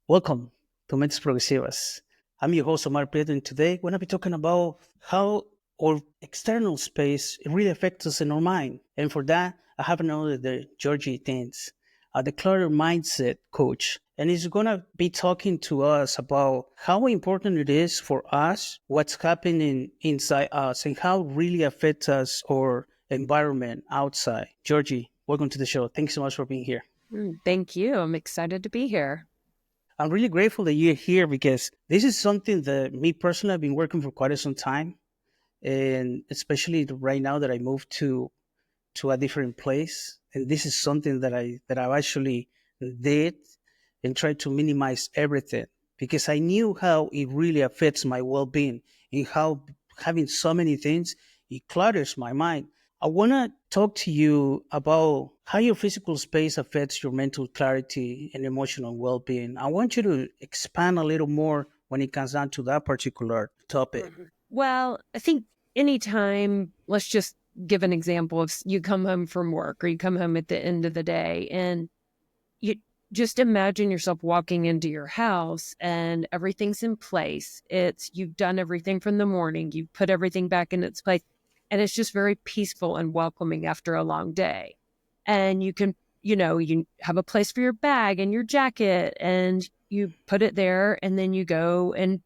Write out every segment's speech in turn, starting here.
Welcome to Mentes Progresivas. I'm your host, Omar Prieto, and today we're going to be talking about how our external space really affects us in our mind. And for that, I have another the Georgi Dienst, the Clutter mindset coach. And he's going to be talking to us about how important it is for us, what's happening inside us, and how it really affects us or environment outside. Georgie, welcome to the show. Thanks so much for being here. Thank you. I'm excited to be here. I'm really grateful that you're here because this is something that me personally I've been working for quite some time, and especially right now that I moved to a different place, and this is something that I actually did and tried to minimize everything because I knew how it really affects my well-being and how having so many things it clutters my mind. I want to talk to you about how your physical space affects your mental clarity and emotional well being. I want you to expand a little more when it comes down to that particular topic. Well, I think anytime, let's just give an example of you come home from work or you come home at the end of the day and you just imagine yourself walking into your house and everything's in place. You've done everything from the morning, you've put everything back in its place, and it's just very peaceful and welcoming after a long day. And you can, you have a place for your bag and your jacket and you put it there and then you go and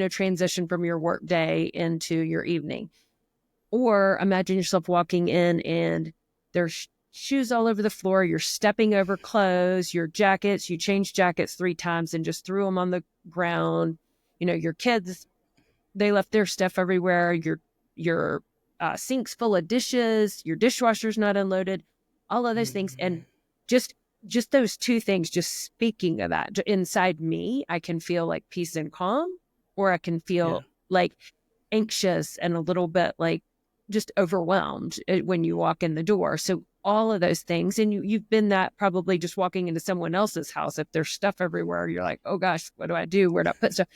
transition from your work day into your evening. Or imagine yourself walking in and there's shoes all over the floor. You're stepping over clothes, your jackets. You changed jackets 3 times and just threw them on the ground. Your kids, they left their stuff everywhere. Your sink's full of dishes. Your dishwasher's not unloaded. All of those things. And just those two things, just speaking of that inside me, I can feel like peace and calm, or I can Yeah. feel like anxious and a little bit like just overwhelmed when you walk in the door. So all of those things, and you've been that probably just walking into someone else's house. If there's stuff everywhere, you're like, oh gosh, what do I do? Where do I put stuff?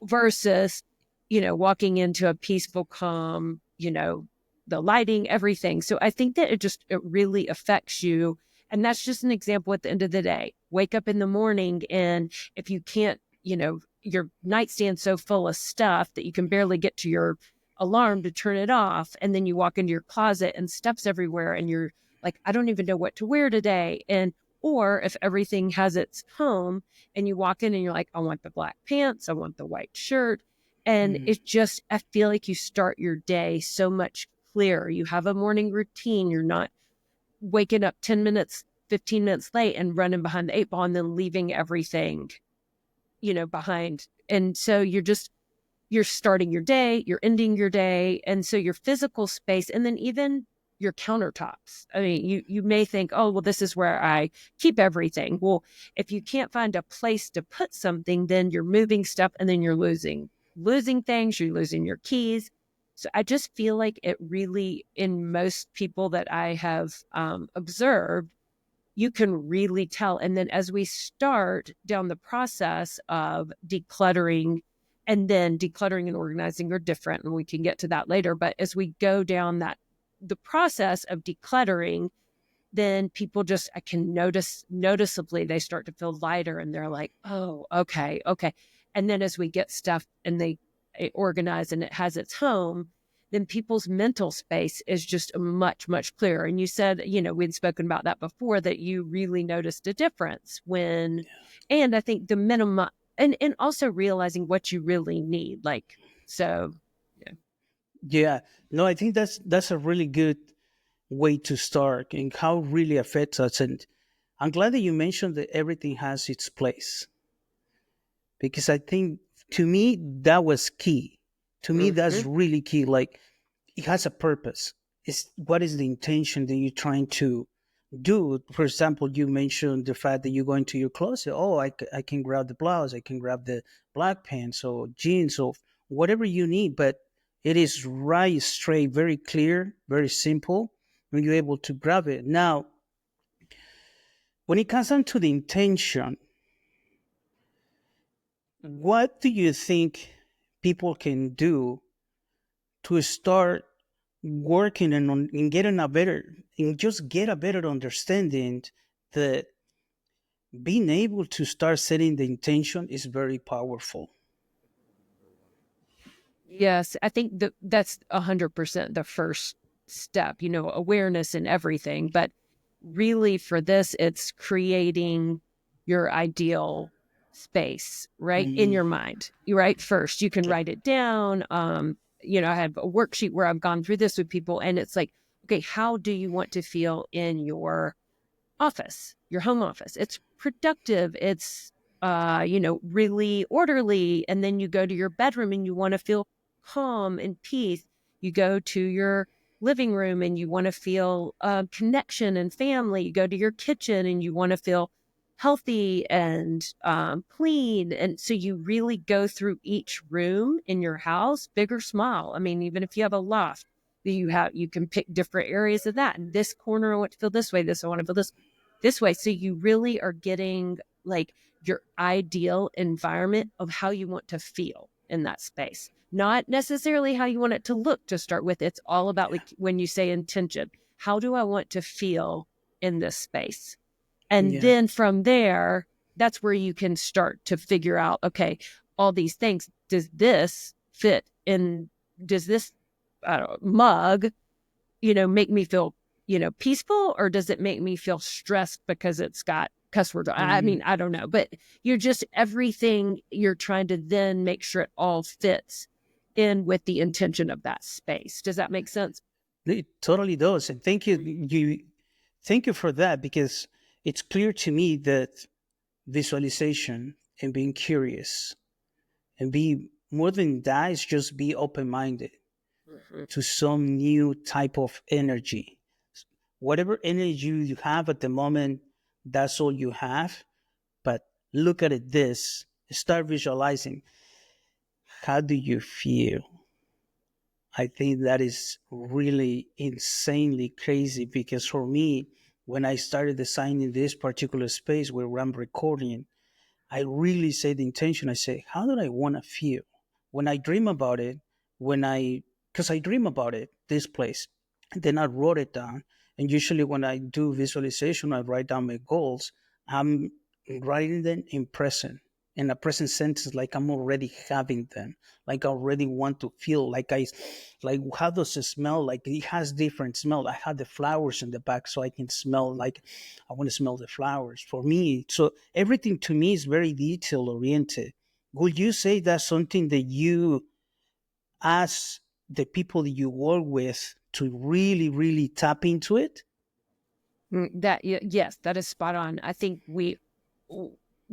Versus, walking into a peaceful, calm, the lighting, everything. So I think that it really affects you. And that's just an example at the end of the day. Wake up in the morning and if you can't, your nightstand's so full of stuff that you can barely get to your alarm to turn it off. And then you walk into your closet and stuff's everywhere and you're like, I don't even know what to wear today. Or if everything has its home and you walk in and you're like, I want the black pants, I want the white shirt. And Mhm. it's just, I feel like you start your day so much clearer. You have a morning routine. You're not waking up 10 minutes, 15 minutes late and running behind the 8 ball and then leaving everything, behind. And so you're starting your day, you're ending your day. And so your physical space, and then even your countertops. I mean, you may think, oh, well, this is where I keep everything. Well, if you can't find a place to put something, then you're moving stuff and then you're losing things, you're losing your keys. So I just feel like it really, in most people that I have observed, you can really tell. And then as we start down the process of decluttering, and then decluttering and organizing are different, and we can get to that later. But as we go down the process of decluttering, then people just, I can noticeably, they start to feel lighter and they're like, oh, okay, okay. And then as we get stuff and they organize and it has its home, then people's mental space is just much, much clearer. And you said, we'd spoken about that before, that you really noticed a difference and I think the minimum, and also realizing what you really need. Like, so, yeah. Yeah. No, I think that's a really good way to start and how it really affects us. And I'm glad that you mentioned that everything has its place because I think to me that was key. To me, that's Mhm. really key. Like it has a purpose. It's what is the intention that you're trying to do? For example, you mentioned the fact that you go into your closet. Oh, I can grab the blouse, I can grab the black pants or jeans or whatever you need, but it is right, straight, very clear, very simple when you're able to grab it. Now, when it comes down to the intention, what do you think people can do to start working and getting a better and just get a better understanding that being able to start setting the intention is very powerful. Yes, I think that's 100% the first step, awareness and everything. But really, for this, it's creating your ideal space, right? In Mm, your mind. You right first. You can yeah. write it down. I have a worksheet where I've gone through this with people, and it's like, okay, how do you want to feel in your office, your home office? It's productive. It's really orderly. And then you go to your bedroom and you want to feel calm and peace. You go to your living room and you want to feel connection and family. You go to your kitchen and you want to feel healthy and clean. And so you really go through each room in your house, big or small. I mean, even if you have a loft, you can pick different areas of that. And this corner I want to feel this way. This I want to feel this way. So you really are getting like your ideal environment of how you want to feel in that space, not necessarily how you want it to look to start with. It's all about, like, when you say intention, how do I want to feel in this space? And Yeah. then from there, that's where you can start to figure out, okay, all these things, does this fit in? Does this, I don't know, mug make me feel, peaceful, or does it make me feel stressed because it's got cuss words? I Mm, mean, I don't know, but you're just everything you're trying to then make sure it all fits in with the intention of that space. Does that make sense? it totally does. And thank you for that, because it's clear to me that visualization and being curious and be more than that is just be open minded Mhm. to some new type of energy. Whatever energy you have at the moment, that's all you have. But look at it this, start visualizing. How do you feel? I think that is really insanely crazy, because for me, when I started designing this particular space where I'm recording, I really say the intention. I say, how do I want to feel when I dream about it? Because I dream about it, this place, and then I wrote it down. And usually, when I do visualization, I write down my goals. I'm writing them in present, in a present sentence, like I'm already having them, like I already want to feel, like how does it smell? Like it has different smell. I had the flowers in the back, so I can smell like I want to smell the flowers for me. So everything to me is very detail oriented. Would you say that's something that you ask the people that you work with to really, really tap into it? Yes, that is spot on. I think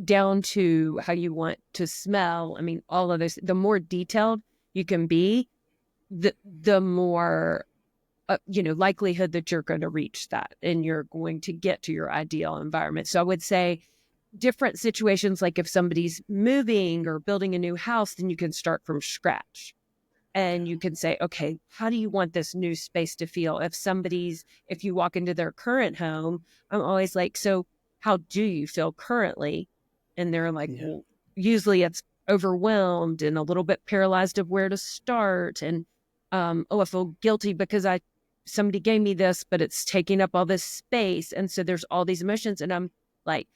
down to how you want to smell. I mean, all of this, the more detailed you can be, the more likelihood that you're going to reach that and you're going to get to your ideal environment. So I would say different situations, like if somebody's moving or building a new house, then you can start from scratch and you can say, okay, how do you want this new space to feel? If you walk into their current home, I'm always like, so how do you feel currently? And they're like, Yeah. well, usually it's overwhelmed and a little bit paralyzed of where to start. And, oh, I feel guilty because somebody gave me this, but it's taking up all this space. And so there's all these emotions. And I'm like,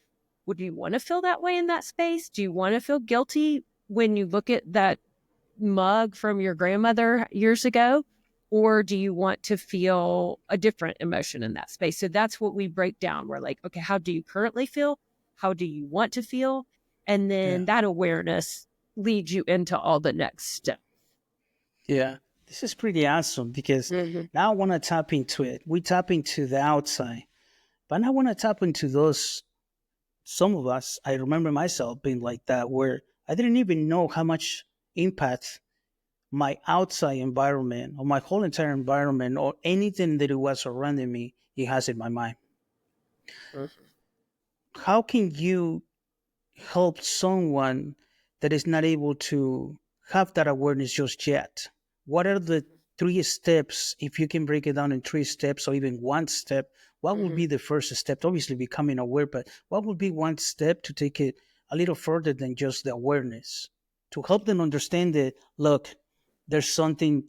would you want to feel that way in that space? Do you want to feel guilty when you look at that mug from your grandmother years ago? Or do you want to feel a different emotion in that space? So that's what we break down. We're like, okay, how do you currently feel? How do you want to feel? And Yeah. then that awareness leads you into all the next steps. Yeah. This is pretty awesome, because Mhm. now I want to tap into it. We tap into the outside, but I want to tap into those. Some of us, I remember myself being like that, where I didn't even know how much impact my outside environment or my whole entire environment or anything that it was surrounding me, it has in my mind. How can you help someone that is not able to have that awareness just yet? What are the three steps, if you can break it down in three steps or even one step? What would be Mhm. the first step? Obviously, becoming aware, but what would be one step to take it a little further than just the awareness, to help them understand that, look, there's something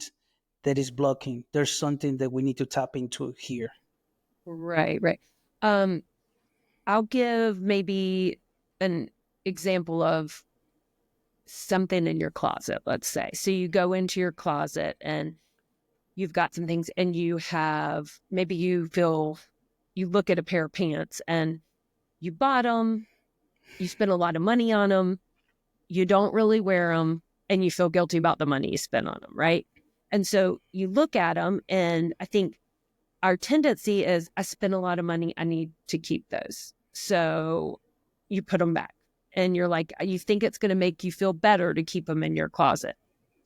that is blocking, there's something that we need to tap into here? Right, right. Um, I'll give maybe an example of something in your closet, let's say. So you go into your closet and you've got some things, and you have, maybe you look at a pair of pants and you bought them, you spent a lot of money on them, you don't really wear them, and you feel guilty about the money you spent on them, right? And so you look at them, and I think our tendency is, I spent a lot of money, I need to keep those. So you put them back, and you're like, you think it's going to make you feel better to keep them in your closet.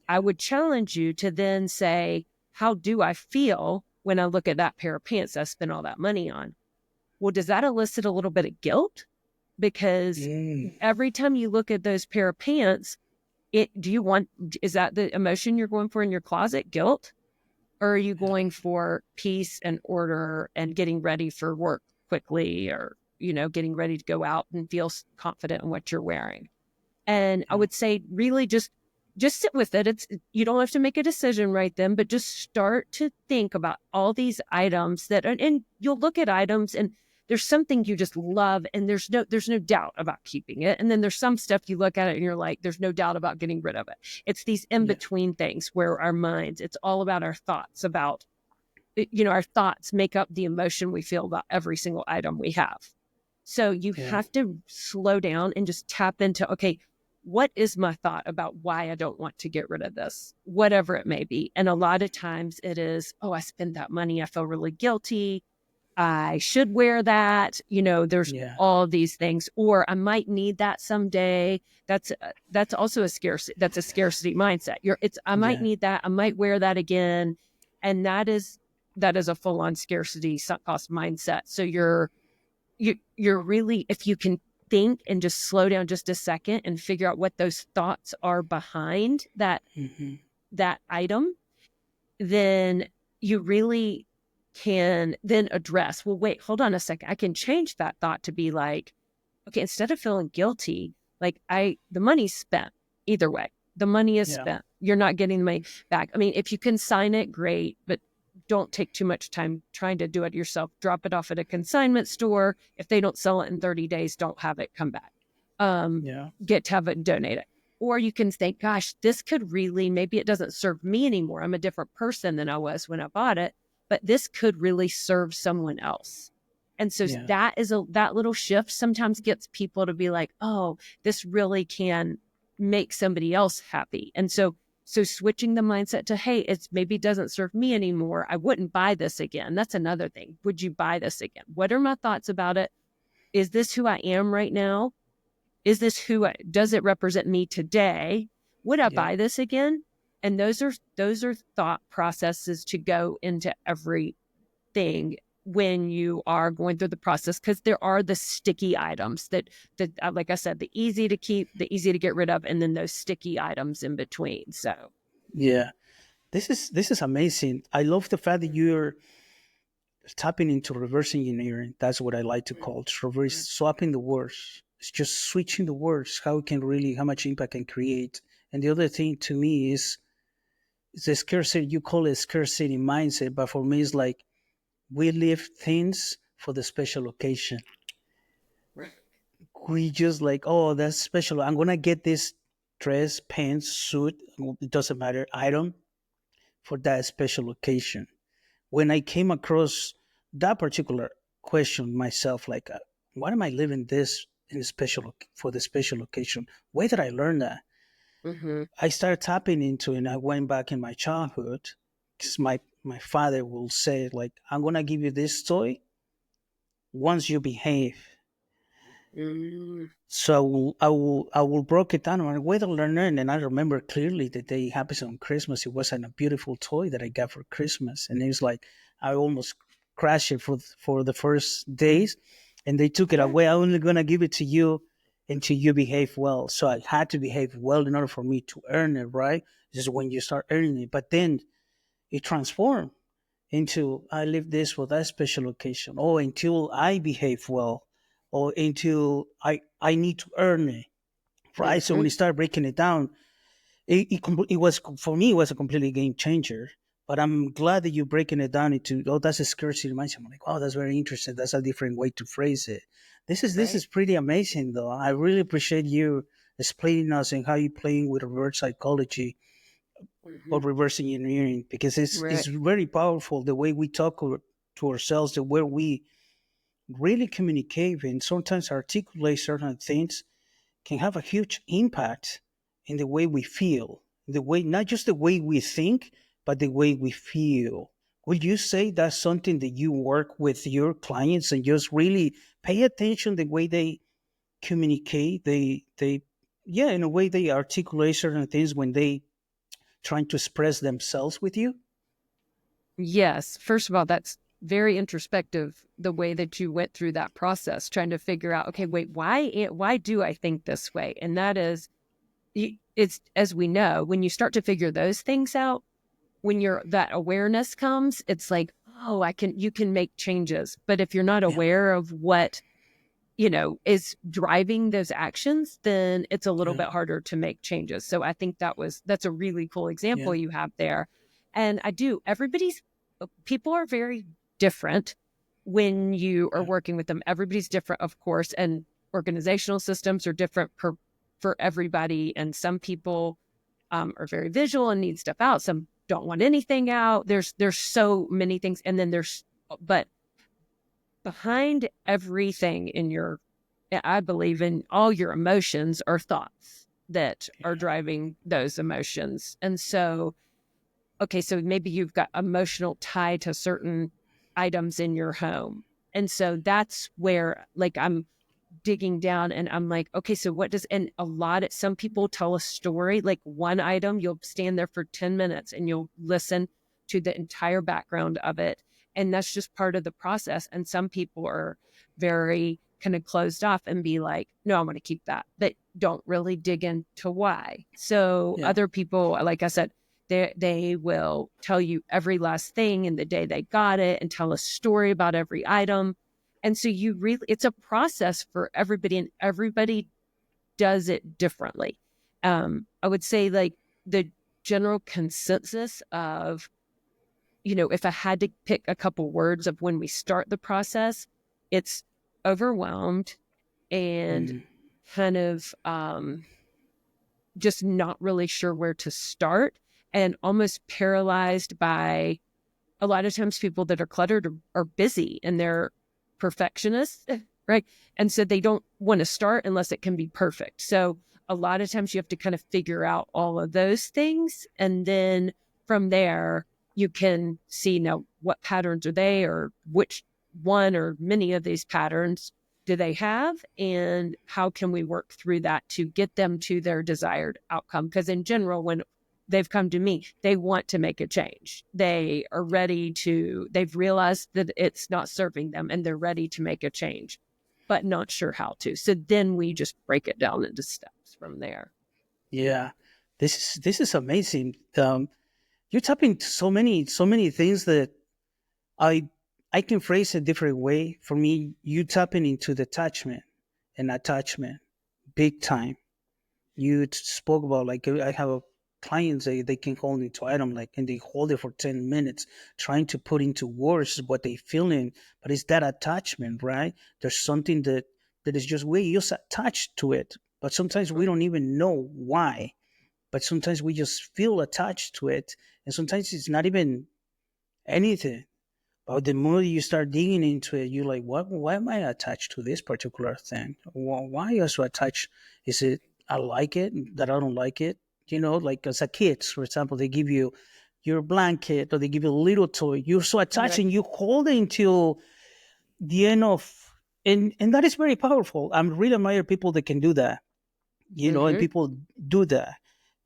I would challenge you to then say, how do I feel when I look at that pair of pants I spent all that money on? Well, does that elicit a little bit of guilt? Because Mm, every time you look at those pair of pants, is that the emotion you're going for in your closet, guilt? Or are you yeah, going for peace and order and getting ready for work quickly, or, getting ready to go out and feel confident in what you're wearing? And I yeah, would say, really just sit with it. You don't have to make a decision right then, but just start to think about all these items and you'll look at items, and there's something you just love, and there's no doubt about keeping it. And then there's some stuff you look at it and you're like, there's no doubt about getting rid of it. It's these in yeah, between things where our minds, it's all about our thoughts about, our thoughts make up the emotion we feel about every single item we have. So you yeah, have to slow down and just tap into, okay, what is my thought about why I don't want to get rid of this, whatever it may be. And a lot of times it is, oh, I spent that money, I feel really guilty, I should wear that. There's yeah, all these things, or I might need that someday. That's also that's a scarcity mindset. I might yeah, need that. I might wear that again. And that is a full on scarcity sunk cost mindset. So you're really, if you can think and just slow down just a second and figure out what those thoughts are behind hmm, that item, then you really can then address, well, wait, hold on a second. I can change that thought to be like, okay, instead of feeling guilty, like the money's spent either way. The money is yeah, spent. You're not getting the money back. I mean, if you can sign it, great, but don't take too much time trying to do it yourself. Drop it off at a consignment store. If they don't sell it in 30 days, don't have it come back. Um, yeah, get to have it donated. Or you can think, gosh, this could really, maybe it doesn't serve me anymore. I'm a different person than I was when I bought it, but this could really serve someone else. And so yeah, that little shift sometimes gets people to be like, oh, this really can make somebody else happy. And so switching the mindset to, hey, it's maybe doesn't serve me anymore. I wouldn't buy this again. That's another thing. Would you buy this again? What are my thoughts about it? Is this who I am right now? Is this does it represent me today? Would I yeah, buy this again? And those are thought processes to go into everything when you are going through the process, because there are the sticky items that like I said, the easy to keep, the easy to get rid of, and then those sticky items in between. So yeah. This is amazing. I love the fact that you're tapping into reverse engineering. That's what I like to call it. Reverse swapping the words. It's just switching the words. How much impact can create. And the other thing to me is the scarcity. You call it scarcity mindset, but for me, it's like we leave things for the special occasion. We just like, oh, that's special. I'm gonna get this dress, pants, suit. It doesn't matter item for that special occasion. When I came across that particular question myself, like, why am I living this in a for the special occasion? Where did I learn that? mhm. I started tapping into it, and I went back in my childhood because my father will say, like, I'm gonna give you this toy once you behave. Mm, So I will broke it down. And where did I learn it? And I remember clearly the day it happens on Christmas. It was a beautiful toy that I got for Christmas, and it was like I almost crashed it for the first days, and they took it away. I'm only gonna give it to you until you behave well. So I had to behave well in order for me to earn it. Right? This is when you start earning it. But then it transformed into I live this for that special occasion, or until I behave well, or until I need to earn it, right? So when mhm. you start breaking it down, it was for me it was a completely game changer. But I'm glad that you're breaking it down into, oh, that's a scarcity mindset. I'm like, wow, that's very interesting. That's a different way to phrase it. This Right. is pretty amazing, though. I really appreciate you explaining us and how you're playing with reverse psychology or Hmm. reverse engineering, because it's Right. very powerful the way we talk to ourselves, the way we really communicate and sometimes articulate certain things can have a huge impact in the way we feel, the way, not just the way we think, but the way we feel. Would you say that's something that you work with your clients and just really pay attention the way they communicate? Yeah, in a way they articulate certain things when they trying to express themselves with you. Yes. First of all, that's very introspective, the way that you went through that process, trying to figure out, okay, wait, why do I think this way? And that is, it's, as we know, when you start to figure those things out, when that awareness comes, it's like, oh, you can make changes. But if you're not Yeah, aware of what, is driving those actions, then it's a little yeah, bit harder to make changes. So I think that's a really cool yeah, example you have there. And people are very different when you are yeah, working with them. Everybody's different, of course, and organizational systems are different for everybody. And some people are very visual and need stuff out. Some don't want anything out. There's so many things. And then but behind everything I believe in all your emotions are thoughts that are yeah, driving those emotions. And so, okay, so maybe you've got emotional tie to certain items in your home. And so that's where, like, I'm digging down and I'm like, okay, so and some people tell a story, like one item, you'll stand there for 10 minutes and you'll listen to the entire background of it. And that's just part of the process. And some people are very kind of closed off and be like, no, I want to keep that, but don't really dig into why. So yeah, other people, like I said, they will tell you every last thing in the day they got it and tell a story about every item. And so it's a process for everybody, and everybody does it differently. I would say, like, the general consensus of, if I had to pick a couple words of when we start the process, it's overwhelmed and mm, kind of just not really sure where to start and almost paralyzed by, a lot of times people that are cluttered are busy and they're perfectionists, right? And so they don't want to start unless it can be perfect. So a lot of times you have to kind of figure out all of those things. And then from there, you can see now what patterns are they, or which one or many of these patterns do they have, and how can we work through that to get them to their desired outcome? Because in general, when they've come to me, they want to make a change. They've realized that it's not serving them and they're ready to make a change, but not sure how to. So then we just break it down into steps from there. yeah. This is amazing. You're tapping so many things that I I can phrase a different way. For me, you tapping into detachment and attachment, big time. You spoke about, like, I have a clients, they can hold into item, like, and they hold it for 10 minutes, trying to put into words what they feeling. But it's that attachment, right? There's something that is just, we just attached to it, but sometimes we don't even know why. But sometimes we just feel attached to it, and sometimes it's not even anything. But the more you start digging into it, you're like, what? Why am I attached to this particular thing? Why are you so attached? Is it I like it, that I don't like it? Like as a kid, for example, they give you your blanket or they give you a little toy. You're so attached Right. and you hold it until the end of, and that is very powerful. I'm really admire people that can do that. And Mm-hmm. people do that.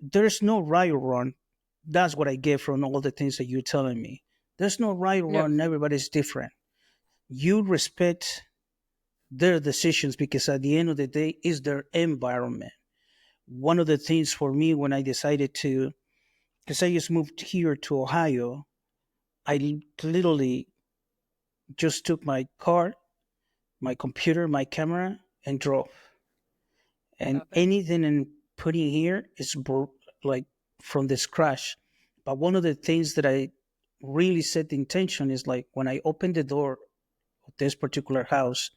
There's no right or wrong. That's what I get from all the things that you're telling me. There's no right or Yep. wrong. Everybody's different. You respect their decisions because at the end of the day, it's their environment. One of the things for me when I decided to, because I just moved here to Ohio, I literally just took my car, my computer, my camera, and drove. And Love it. anything in putting here is like from the scratch. But one of the things that I really set the intention is like when I open the door of this particular house,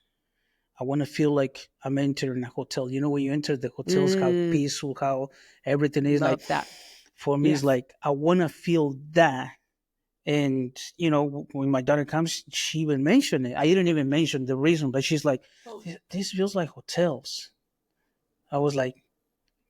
I want to feel like I'm entering a hotel. You know, when you enter the hotels, how Mm, peaceful, how everything is like. love that. For me, it's Yes. like I want to feel that. And when my daughter comes, she even mentioned it. I didn't even mention the reason, but she's like, "This feels like hotels." I was like,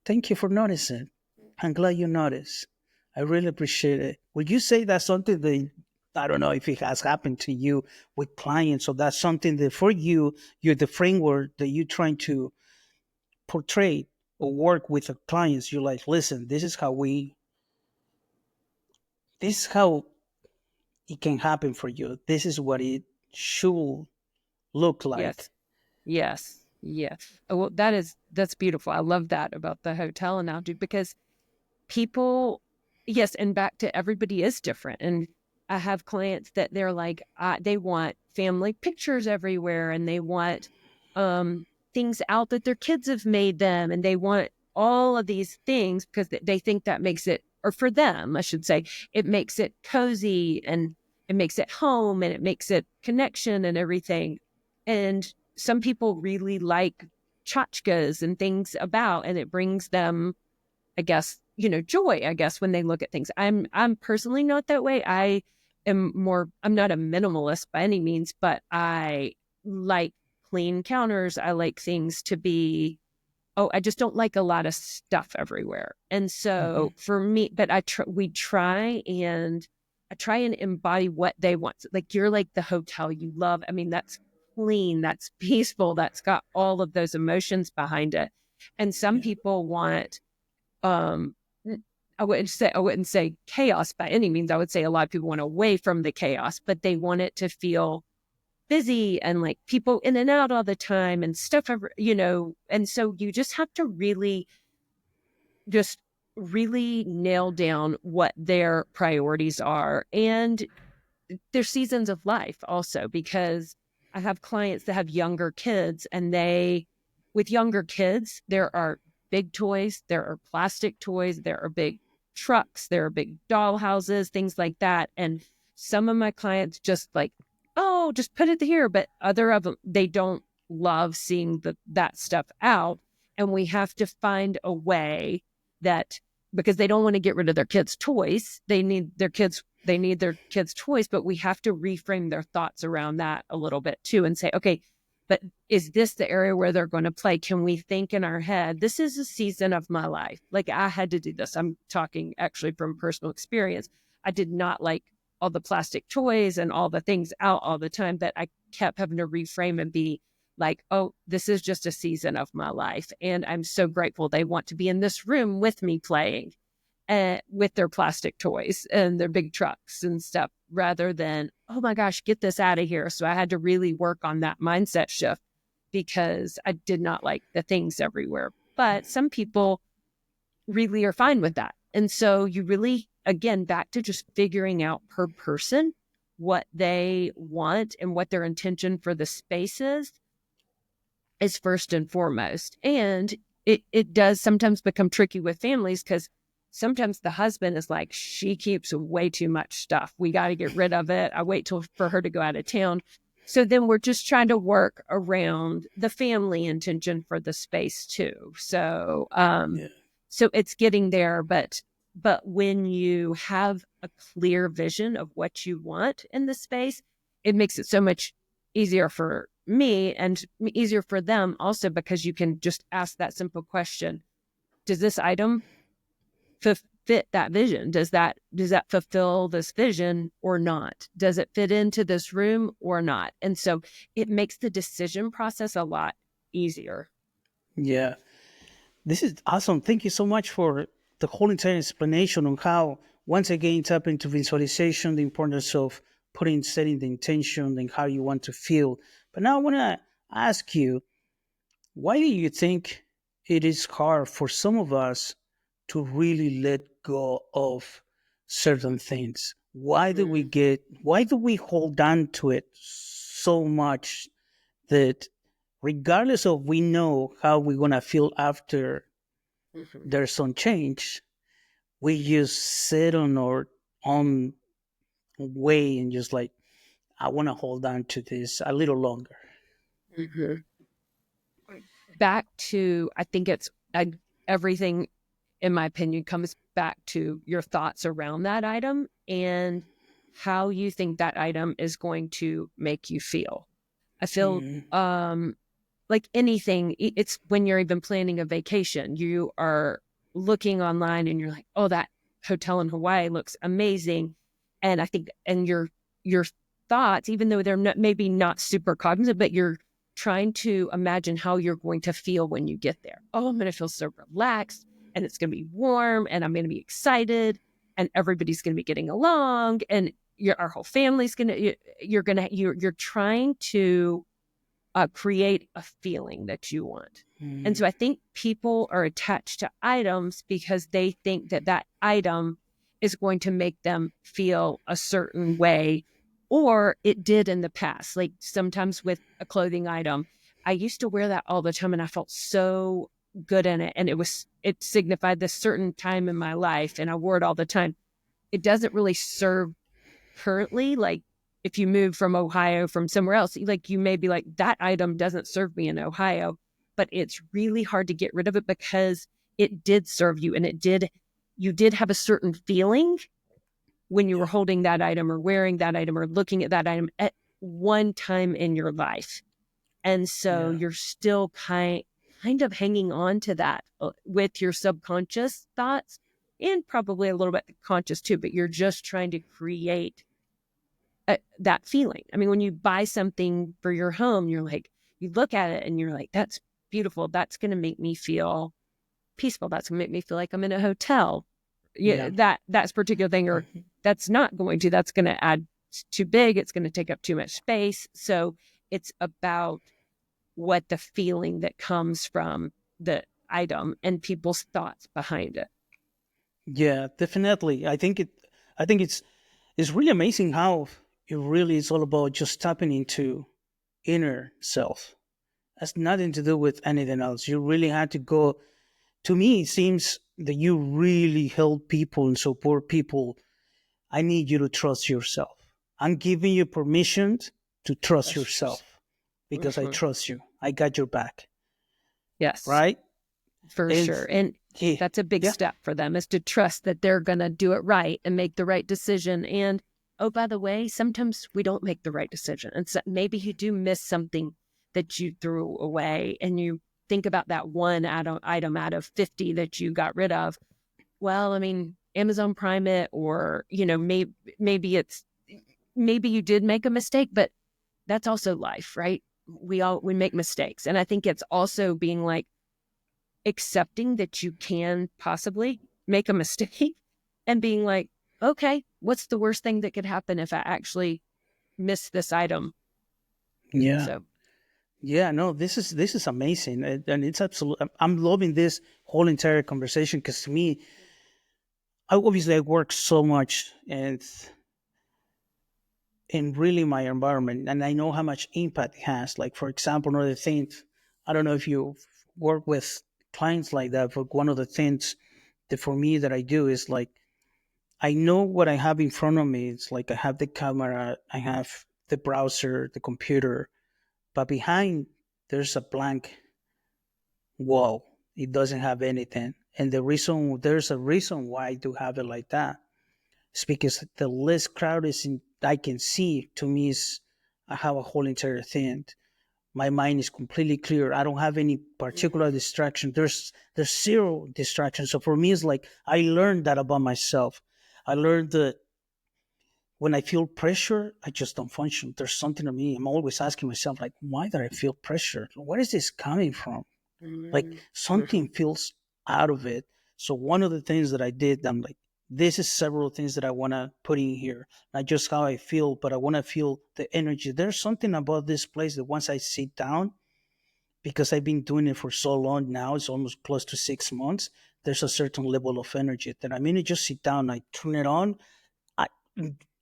"Thank you for noticing. I'm glad you noticed. I really appreciate it." Would you say that's something that I don't know if it has happened to you with clients, or that's something that for you, you're the framework that you're trying to portray or work with the clients? You're like, "Listen, this is how it can happen for you. This is what it should look Yes. like." Yes. Yeah. Oh, well, that's beautiful. I love that about the hotel analogy because people, yes, and back to everybody is different. And I have clients that they're like, they want family pictures everywhere and they want things out that their kids have made them. And they want all of these things because they think that makes it, or for them, I should say, it makes it cozy and it makes it home and it makes it connection and everything. And some people really like tchotchkes and things about, and it brings them, I guess, joy, I guess, when they look at things. I'm personally not that way. I'm not a minimalist by any means, but I like clean counters. I like things to be, I just don't like a lot of stuff everywhere. And Mhm. so for me, but we try and I try and embody what they want. Like you're like the hotel you love. I mean, that's clean, that's peaceful, that's got all of those emotions behind it. And some Yeah. people want um I wouldn't say chaos by any means. I would say a lot of people want away from the chaos, but they want it to feel busy and like people in and out all the time and stuff, and so you just have to just really nail down what their priorities are and their seasons of life also, because I have clients that have younger kids and with younger kids, there are big toys, there are plastic toys, there are big trucks, there are big doll houses, things like that. And some of my clients just like, oh, just put it here. But other of them, they don't love seeing that stuff out. And we have to find a way that, because they don't want to get rid of their kids' toys. They need their kids' toys, but we have to reframe their thoughts around that a little bit too and say, okay, but is this the area where they're going to play? Can we think in our head, this is a season of my life? Like I had to do this. I'm talking actually from personal experience. I did not like all the plastic toys and all the things out all the time, that I kept having to reframe and be like, oh, this is just a season of my life. And I'm so grateful they want to be in this room with me playing with their plastic toys and their big trucks and stuff, rather than, oh my gosh, get this out of here. So I had to really work on that mindset shift because I did not like the things everywhere. But some people really are fine with that. And so you really, again, back to just figuring out per person what they want and what their intention for the space is first and foremost. And it does sometimes become tricky with families because sometimes the husband is like, she keeps way too much stuff. We got to get rid of it. I wait till for her to go out of town. So then we're just trying to work around the family intention for the space too. Yeah. So it's getting there, but when you have a clear vision of what you want in the space, it makes it so much easier for me and easier for them also, because you can just ask that simple question: does this item fit that vision? Does that fulfill this vision or not? Does it fit into this room or not? And so it makes the decision process a lot easier. Yeah. This is awesome. Thank you so much for the whole entire explanation on how, once again, tap into visualization, the importance of setting the intention and how you want to feel. But now I want to ask you, why do you think it is hard for some of us to really let go of certain things? Mm. Why do we hold on to it so much that regardless of we know how we're going to feel after Mhm. there's some change, we just sit on way and just like, I want to hold on to this a little longer. Mhm. Back to, I think everything, in my opinion, comes back to your thoughts around that item and how you think that item is going to make you feel. I feel Mm, like anything, it's when you're even planning a vacation, you are looking online and you're like, oh, that hotel in Hawaii looks amazing. And I think, and your thoughts, even though they're not, maybe not super cognizant, but you're trying to imagine how you're going to feel when you get there. Oh, I'm going to feel so relaxed and it's going to be warm and I'm going to be excited and everybody's going to be getting along and our whole family's going to, you're trying to create a feeling that you want. And mm, so I think people are attached to items because they think that that item is going to make them feel a certain way, or it did in the past. Like sometimes with a clothing item, I used to wear that all the time and I felt so good in it. And it signified this certain time in my life and I wore it all the time. It doesn't really serve currently. Like if you move from Ohio from somewhere else, like you may be like, that item doesn't serve me in Ohio, but it's really hard to get rid of it because it did serve you and you did have a certain feeling when you were yeah, holding that item or wearing that item or looking at that item at one time in your life. And so yeah, you're still kind of hanging on to that with your subconscious thoughts and probably a little bit conscious too, but you're just trying to create that feeling. I mean, when you buy something for your home, you're like, you look at it and you're like, that's beautiful. That's going to make me feel peaceful. That's going to make me feel like I'm in a hotel. Yeah, yeah. that's particular thing, or Mhm. that's not going to. That's going to add too big. It's going to take up too much space. So it's about what the feeling that comes from the item and people's thoughts behind it. Yeah, definitely. I think it's really amazing how it really is all about just tapping into inner self. Has nothing to do with anything else. You really had to go. To me, it seems that you really help people and support people. I need you to trust yourself. I'm giving you permission to trust yourself because I Mhm. trust you. I got your back, Yes. right? For And sure. And yeah, that's a big yeah, step for them is to trust that they're going to do it right and make the right decision. And oh, by the way, sometimes we don't make the right decision. And so maybe you do miss something that you threw away and you think about that one item out of 50 that you got rid of. Well, I mean, Amazon Prime it, or, maybe maybe you did make a mistake, but that's also life, right? We make mistakes. And I think it's also being like, accepting that you can possibly make a mistake and being like, okay, what's the worst thing that could happen if I actually miss this item? yeah, So, yeah. No, this is amazing, and it's absolute. I'm loving this whole entire conversation because to me, I work so much and in really my environment, and I know how much impact it has. Like for example, another thing, I don't know if you work with clients like that, but one of the things that for me that I do is like I know what I have in front of me. It's like I have the camera, I have the browser, the computer, but behind there's a blank wall. It doesn't have anything. And there's a reason why I do have it like that. It's because the less crowd I can see, to me is I have a whole entire thing. My mind is completely clear. I don't have any particular distraction. There's zero distraction. So for me, it's like I learned that about myself. I learned that when I feel pressure, I just don't function. There's something in me. I'm always asking myself, like, why did I feel pressure? Where is this coming from? Like something feels out of it. So one of the things that I did, I'm like, this is several things that I want to put in here. Not just how I feel, but I want to feel the energy. There's something about this place that once I sit down, because I've been doing it for so long now, it's almost close to 6 months. There's a certain level of energy that I mean, I just sit down, I turn it on. I,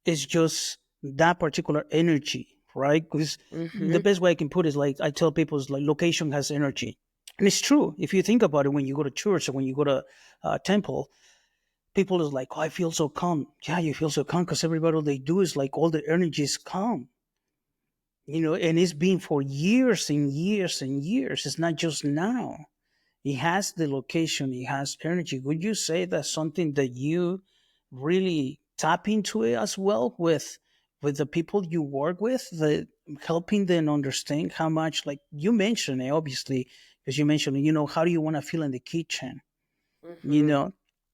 it's just that particular energy, right? Because the mm-hmm. best way I can put it is like I tell people is like location has energy, and it's true. If you think about it, when you go to church or when you go to temple, People is like, oh, I feel so calm. Yeah, you feel so calm because everybody, all they do is like all the energy is calm, and it's been for years and years and years. It's not just now. It has the location, it has energy. Would you say that's something that you really tap into it as well with the people you work with, the helping them understand how much, like you mentioned it, obviously, because you mentioned, how do you want to feel in the kitchen? you Hmm. know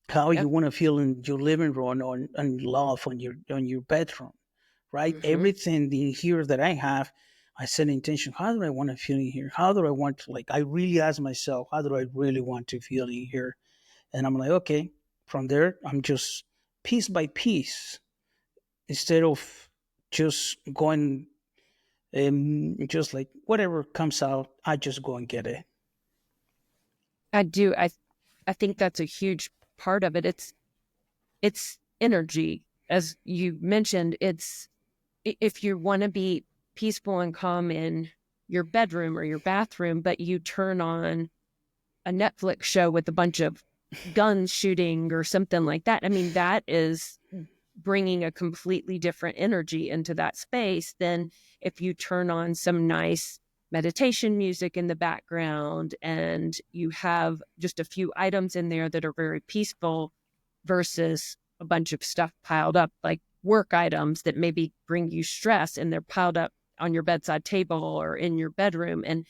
how you Yep. want to feel in your living room, or and love on your bedroom, right? Hmm. Everything in here that I have, I set intention. How do I want to feel in here? How do I want to, like, I really ask myself, how do I really want to feel in here? And I'm like, okay, from there, I'm just piece by piece, instead of just going, just like whatever comes out, I just go and get it. I do. I think that's a huge part of it. It's energy, as you mentioned. It's if you want to be peaceful and calm in your bedroom or your bathroom, but you turn on a Netflix show with a bunch of guns shooting or something like that. I mean, that is bringing a completely different energy into that space than if you turn on some nice meditation music in the background and you have just a few items in there that are very peaceful versus a bunch of stuff piled up, like work items that maybe bring you stress and they're piled up on your bedside table or in your bedroom. And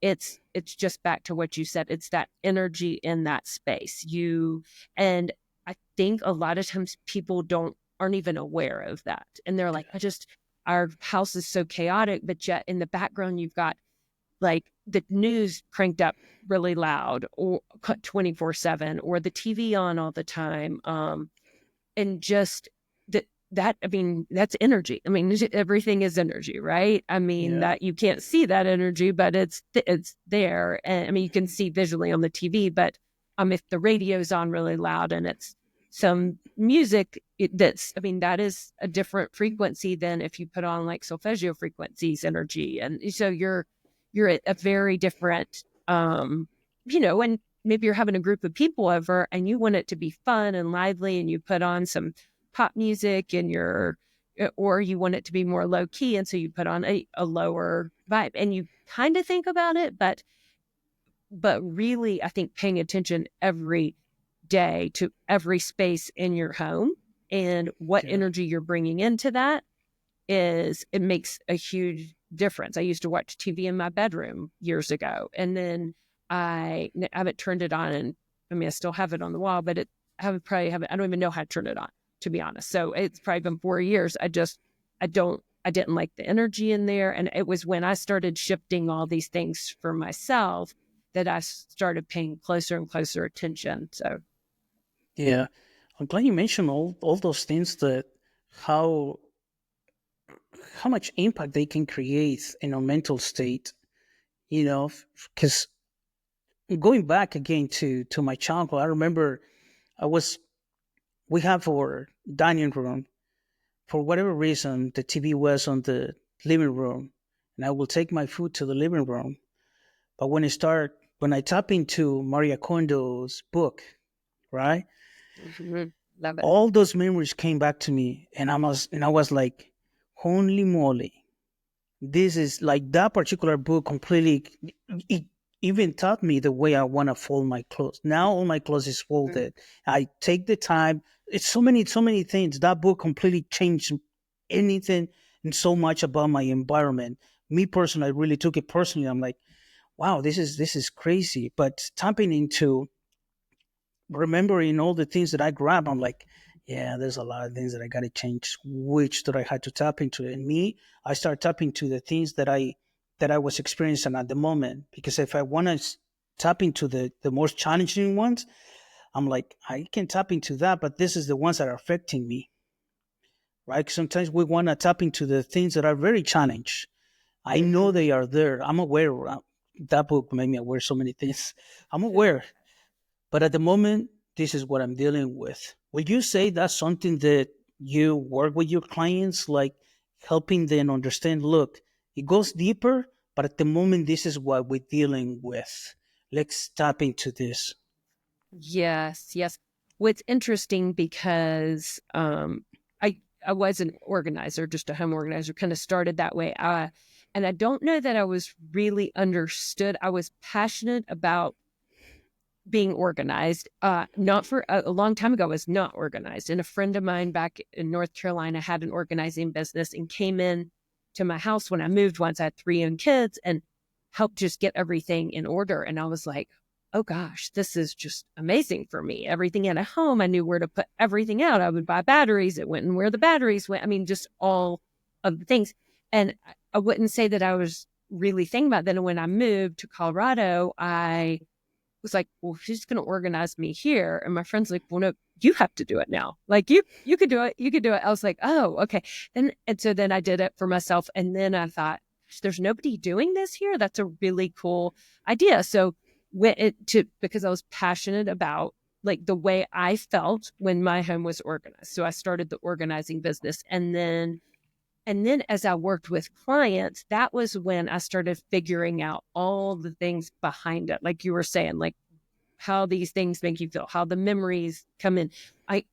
it's just back to what you said. It's that energy in that space. And I think a lot of times people don't aren't even aware of that. And they're like, our house is so chaotic, but yet in the background you've got like the news cranked up really loud or 24/7 or the TV on all the time. And just that I mean, that's energy. I mean, everything is energy, right? I mean, Yeah, that you can't see that energy, but it's there. And I mean, you can see visually on the TV, but if the radio's on really loud and it's some music that's, I mean, that is a different frequency than if you put on like solfeggio frequencies energy. And so you're at a very different and maybe you're having a group of people over and you want it to be fun and lively and you put on some pop music and or you want it to be more low key. And so you put on a lower vibe and you kind of think about it, but really, I think paying attention every day to every space in your home and what yeah, energy you're bringing into that it makes a huge difference. I used to watch TV in my bedroom years ago, and then I haven't turned it on. And I mean, I still have it on the wall, but I don't even know how to turn it on, to be honest. So it's probably been 4 years. I didn't like the energy in there. And it was when I started shifting all these things for myself that I started paying closer and closer attention. So, yeah. I'm glad you mentioned all those things, that how how much impact they can create in our mental state. Because going back again to my childhood, I remember I was we have our dining room. For whatever reason, the TV was on the living room, and I will take my food to the living room. But when I tap into Maria Kondo's book, right, mhm, love it. all those memories came back to me, and I was like, holy moly, this is like that particular book completely. It even taught me the way I want to fold my clothes. Now all my clothes is Mm. folded. I take the time. It's so many things. That book completely changed anything and so much about my environment. Me personally, I really took it personally. I'm like, wow, this is crazy. But tapping into remembering all the things that I grabbed, I'm like, yeah, there's a lot of things that I got to change, which that I had to tap into. And me, I start tapping to the things that I was experiencing at the moment. Because if I want to tap into the most challenging ones, I'm like, I can tap into that, but this is the ones that are affecting me, right? Sometimes we want to tap into the things that are very challenged. I know Mhm. they are there. I'm aware. That book made me aware of so many things. I'm aware. But at the moment, this is what I'm dealing with. Would you say that's something that you work with your clients, like helping them understand? Look, it goes deeper, but at the moment, this is what we're dealing with. Let's tap into this. Yes, yes. what's interesting because I was an organizer, just a home organizer, kind of started that way. And I don't know that I was really understood. I was passionate about being organized. Not for a long time ago, I was not organized. And a friend of mine back in North Carolina had an organizing business and came in to my house when I moved once. I had 3 young kids and helped just get everything in order. And I was like, oh gosh, this is just amazing for me. Everything at home, I knew where to put everything out. I would buy batteries. It went and where the batteries went. I mean, just all of the things. And I wouldn't say that I was really thinking about that. And when I moved to Colorado, I was like, well, who's going to organize me here? And my friend's like, well, no, you have to do it now. Like you could do it. You could do it. I was like, oh, okay. And so then I did it for myself. And then I thought, there's nobody doing this here. That's a really cool idea. So because I was passionate about like the way I felt when my home was organized. So I started the organizing business. And then as I worked with clients, that was when I started figuring out all the things behind it. Like you were saying, like how these things make you feel, how the memories come in. It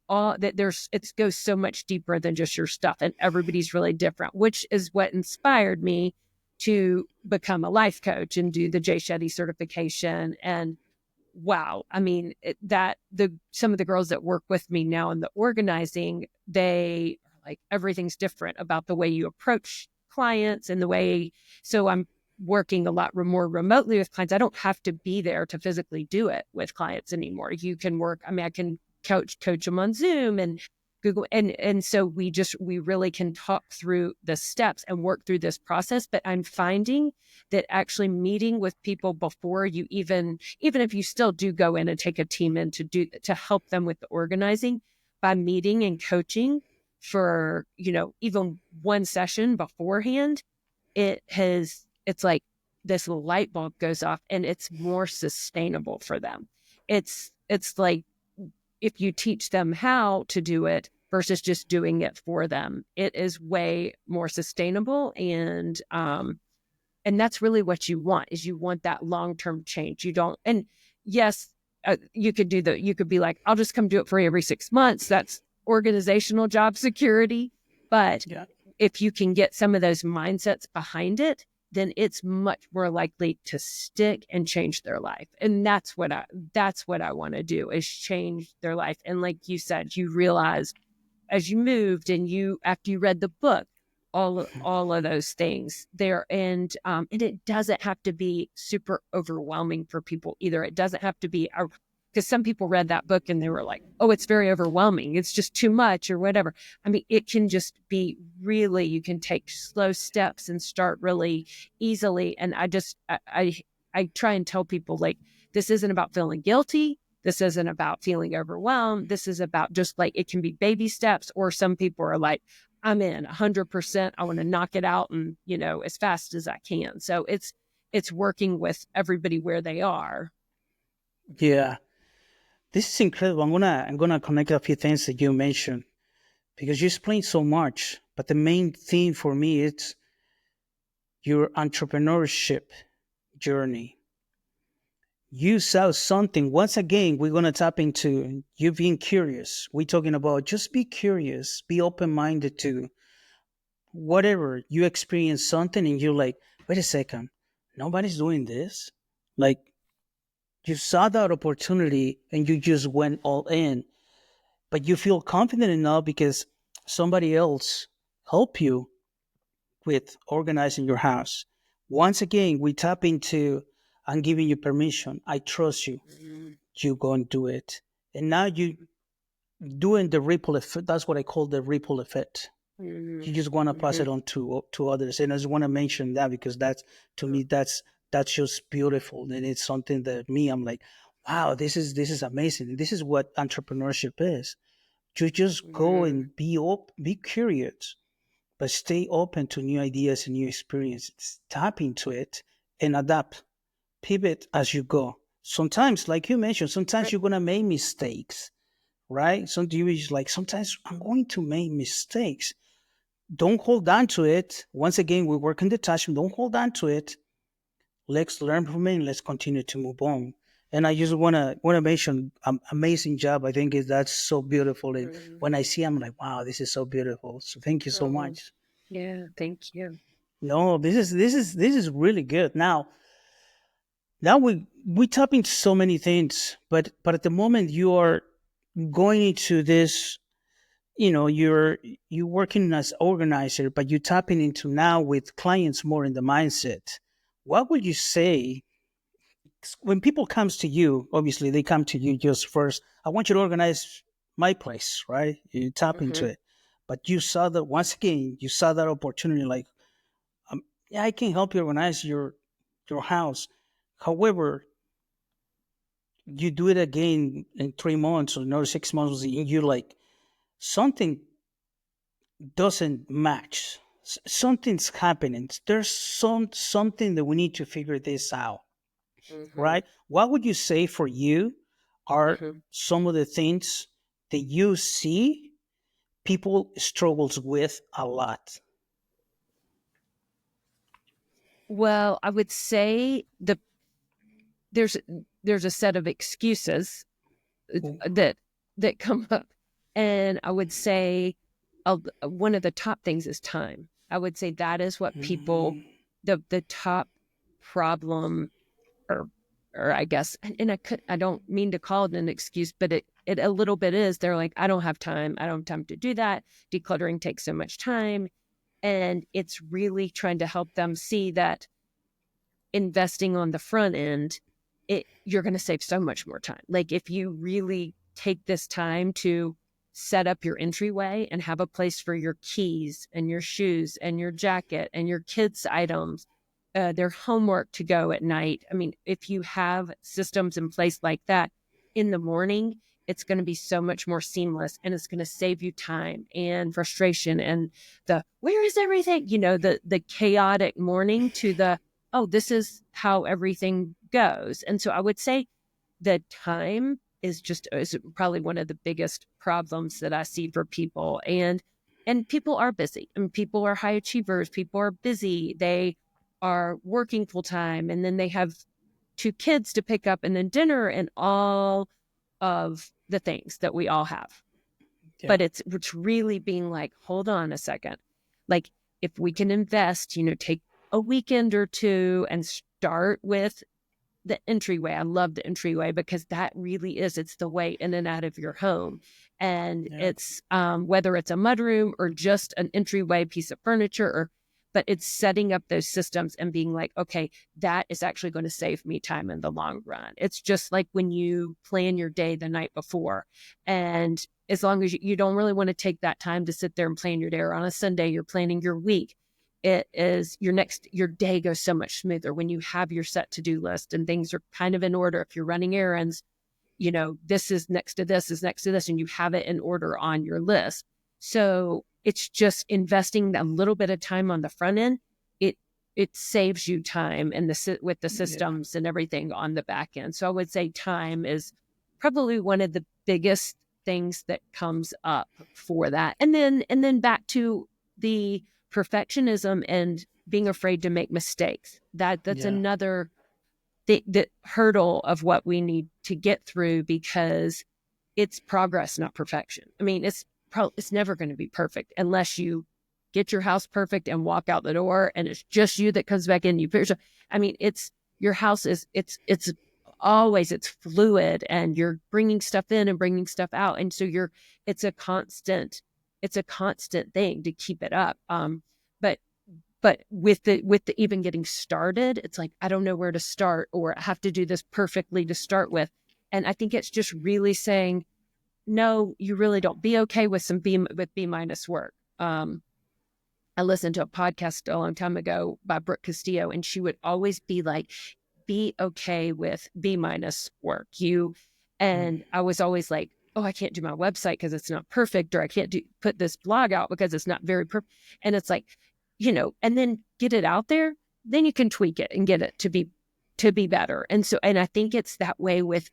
goes so much deeper than just your stuff, and everybody's really different, which is what inspired me to become a life coach and do the Jay Shetty certification. And wow, I mean, some of the girls that work with me now in the organizing, they are like, everything's different about the way you approach clients and the way. So I'm working a lot more remotely with clients. I don't have to be there to physically do it with clients anymore. You can work. I mean, I can coach them on Zoom and Google, and so we really can talk through the steps and work through this process. But I'm finding that actually meeting with people before you even if you still do go in and take a team in to help them with the organizing, by meeting and coaching for, even one session beforehand, it's like this light bulb goes off and it's more sustainable for them. It's like, if you teach them how to do it versus just doing it for them, it is way more sustainable. And that's really what you want, is you want that long-term change. You don't, and yes, you could be like, I'll just come do it for you every 6 months. That's organizational job security. But Yeah. if you can get some of those mindsets behind it, then it's much more likely to stick and change their life. And that's what I want to do, is change their life. And like you said, you realize as you moved and after you read the book, all of those things there. And it doesn't have to be super overwhelming for people either. It doesn't have to be, because some people read that book and they were like, oh, it's very overwhelming. It's just too much or whatever. I mean, it can just be really, you can take slow steps and start really easily. And I try and tell people, like, this isn't about feeling guilty. This isn't about feeling overwhelmed. This is about just like, it can be baby steps, or some people are like, I'm in 100%. I want to knock it out and, as fast as I can. So it's working with everybody where they are. Yeah. This is incredible. I'm gonna connect a few things that you mentioned because you explained so much. But the main theme for me is your entrepreneurship journey. You saw something. Once again, we're gonna tap into you being curious. We're talking about just be curious, be open minded to whatever you experience something, and you're like, wait a second, nobody's doing this. Like, you saw that opportunity and you just went all in, but you feel confident enough because somebody else helped you with organizing your house. Once again, we tap into, I'm giving you permission. I trust you. Mhm. You go and do it. And now you doing the ripple effect. That's what I call the ripple effect. You Mhm. just want to pass it Mhm. on to others. And I just want to mention that because that's, to me, that's just beautiful. And it's something that me, I'm like, wow, this is amazing. This is what entrepreneurship is. You just go Mhm. and be curious, but stay open to new ideas and new experiences. Tap into it and adapt, pivot as you go. Sometimes, like you mentioned, sometimes Right. you're gonna make mistakes, right? Sometimes I'm going to make mistakes. Don't hold on to it. Once again, we work in detachment. Don't hold on to it. Let's learn from it and let's continue to move on. And I just wanna mention amazing job. I think that's so beautiful. And when I see, I'm like, wow, this is so beautiful. So thank you so Oh, much. yeah, thank you. No, this is really good. Now we tap into so many things, but at the moment you are going into this, you're working as organizer, but you're tapping into now with clients more in the mindset. What would you say when people comes to you? Obviously, they come to you just first. I want you to organize my place, right? You tap into Hmm. it, but you saw that once again. You saw that opportunity, like, yeah, I can help you organize your house. However, you do it again in 3 months or another 6 months, and you're like, something doesn't match. Something's happening. There's something that we need to figure this out, Hmm. right? What would you say for you are Hmm. some of the things that you see people struggles with a lot? Well, I would say there's there's a set of excuses that come up, and I would say one of the top things is time. I would say that is what people Mhm. the top problem, or I guess, and I don't mean to call it an excuse, but it a little bit is. They're like, I don't have time. I don't have time to do that. Decluttering takes so much time, and it's really trying to help them see that investing on the front end, you're going to save so much more time. Like if you really take this time to set up your entryway and have a place for your keys and your shoes and your jacket and your kids' items, their homework to go at night. I mean, if you have systems in place like that in the morning, it's going to be so much more seamless, and it's going to save you time and frustration and the where is everything, the chaotic morning to the, oh, this is how everything goes. And so I would say the time is probably one of the biggest problems that I see for people. And people are busy, and people are high achievers. People are busy. They are working full time, and then they have two kids to pick up, and then dinner, and all of the things that we all have. Yeah, But it's really being like, hold on a second. Like if we can invest, take a weekend or two and start with the entryway. I love the entryway because that really is, it's the way in and out of your home. And yeah, it's whether it's a mudroom or just an entryway piece of furniture, but it's setting up those systems and being like, okay, that is actually going to save me time in the long run. It's just like when you plan your day the night before. And as long as you don't really want to take that time to sit there and plan your day, or on a Sunday, you're planning your week, it is your day goes so much smoother when you have your set to-do list and things are kind of in order. If you're running errands, this is next to this is next to this, and you have it in order on your list. So it's just investing a little bit of time on the front end. It saves you time, and with the yeah, systems and everything on the back end. So I would say time is probably one of the biggest things that comes up for that. And then back to the perfectionism and being afraid to make mistakes. That's yeah, another the hurdle of what we need to get through, because it's progress, not perfection. I mean, it's never going to be perfect unless you get your house perfect and walk out the door, and it's just you that comes back in. I mean, it's your house is it's always, it's fluid, and you're bringing stuff in and bringing stuff out, and so it's a constant it's a constant thing to keep it up. But with the even getting started, it's like, I don't know where to start, or I have to do this perfectly to start with. And I think it's just really saying, no, you really don't. Be okay with B minus work. I listened to a podcast a long time ago by Brooke Castillo, and she would always be like, be okay with B minus work. mm, And I was always like, oh, I can't do my website because it's not perfect, or I can't put this blog out because it's not very perfect. And it's like, and then get it out there, then you can tweak it and get it to be better. And I think it's that way with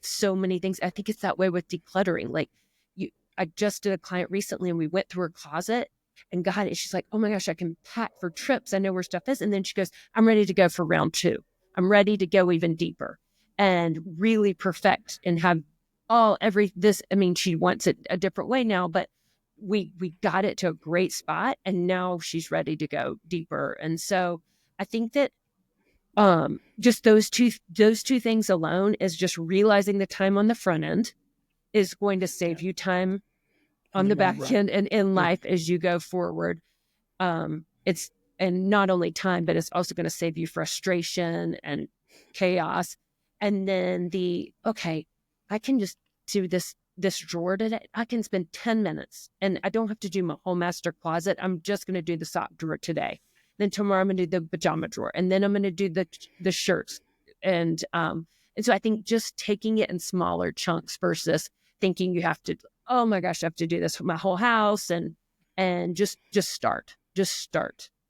so many things. I think it's that way with decluttering. Like I just did a client recently, and we went through her closet and got it. She's like, oh my gosh, I can pack for trips. I know where stuff is. And then she goes, I'm ready to go for round two. I'm ready to go even deeper. and really perfect and have all every this. I mean, she wants it a different way now, but we got it to a great spot, and now she's ready to go deeper. And so I think that just those two things alone is just realizing the time on the front end is going to Yeah. save you time In on the the long back run. end and in Yeah. life as you go forward. It's and not only time, but it's also going to save you frustration and chaos. And then okay, I can just do this drawer today. I can spend 10 minutes and I don't have to do my whole master closet. I'm just going to do the sock drawer today. Then tomorrow I'm going to do the pajama drawer, and then I'm going to do the shirts. And so I think just taking it in smaller chunks versus thinking you have to, oh my gosh, I have to do this for my whole house, and just start